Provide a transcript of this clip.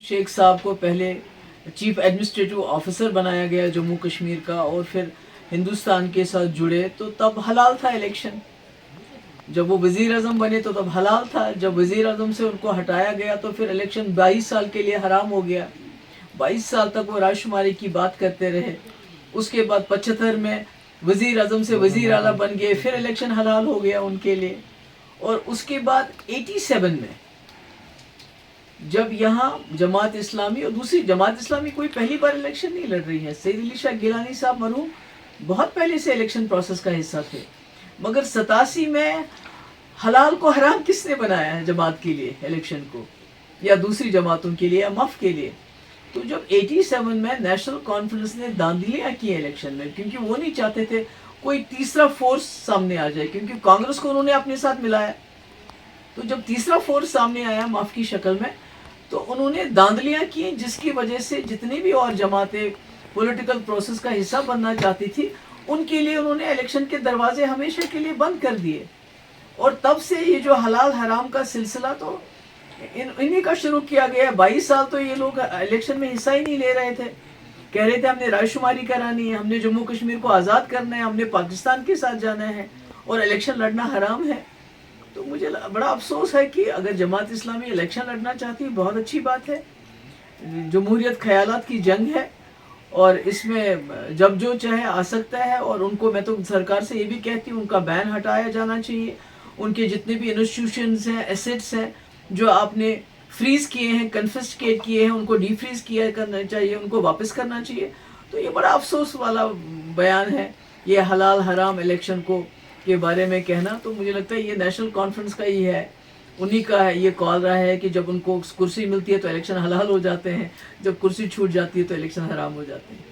शेख साहब को पहले चीफ एडमिनिस्ट्रेटिव ऑफिसर बनाया गया जम्मू कश्मीर का, और फिर हिंदुस्तान के साथ जुड़े तो तब हलाल था इलेक्शन। जब वो वजीर आजम बने तो तब हलाल था। जब वजीर आजम से उनको हटाया गया तो फिर इलेक्शन 22 साल के लिए हराम हो गया। 22 साल तक वो रायशुमारी की बात करते रहे। उसके बाद 75 में वजीर आजम से वजीर आला बन गए, फिर इलेक्शन हलाल हो गया उनके लिए। और उसके बाद 87 में जब यहाँ जमात इस्लामी और दूसरी जमात इस्लामी कोई पहली बार इलेक्शन नहीं लड़ रही है। सैयद अली शाह गिलानी साहब मरहूम बहुत पहले से इलेक्शन प्रोसेस का हिस्सा थे, मगर 87 में हलाल को हराम किसने बनाया है जमात के लिए इलेक्शन को, या दूसरी जमातों के लिए, या मफ के लिए? तो जब 87 में नेशनल कॉन्फ्रेंस ने धांधलियाँ की इलेक्शन में, क्योंकि वो नहीं चाहते थे कोई तीसरा फोर्स सामने आ जाए, क्योंकि कांग्रेस को उन्होंने अपने साथ मिलाया। तो जब तीसरा फोर्स सामने आया माफ की शक्ल में, तो उन्होंने धांधलियाँ की, जिसकी वजह से जितनी भी और जमातें पॉलिटिकल प्रोसेस का हिस्सा बनना चाहती थी उनके लिए उन्होंने इलेक्शन के दरवाजे हमेशा के लिए बंद कर दिए। और तब से ये जो हलाल हराम का सिलसिला तो इन्हीं का शुरू किया गया। 22 साल तो ये लोग इलेक्शन में हिस्सा ही नहीं ले रहे थे। कह रहे थे हमने रायशुमारी करानी है, हमने जम्मू कश्मीर को आज़ाद करना है, हमने पाकिस्तान के साथ जाना है, और इलेक्शन लड़ना हराम है। तो मुझे बड़ा अफसोस है कि अगर जमात इस्लामी इलेक्शन लड़ना चाहती है, बहुत अच्छी बात है। जमहूरियत ख्यालात की जंग है और इसमें जब जो चाहे आ सकता है। और उनको मैं तो सरकार से ये भी कहती हूँ उनका बैन हटाया जाना चाहिए। उनके जितने भी इंस्टीट्यूशंस हैं, एसेट्स हैं जो आपने फ्रीज किए हैं, कन्फिस्केट किए हैं, उनको डीफ्रीज किया करना चाहिए, उनको वापस करना चाहिए। तो ये बड़ा अफसोस वाला बयान है ये हलाल हराम इलेक्शन को के बारे में कहना। तो मुझे लगता है ये नेशनल कॉन्फ्रेंस का ही है, उन्हीं का है ये कॉल रहा है कि जब उनको कुर्सी मिलती है तो इलेक्शन हलाल हो जाते हैं, जब कुर्सी छूट जाती है तो इलेक्शन हराम हो जाते हैं।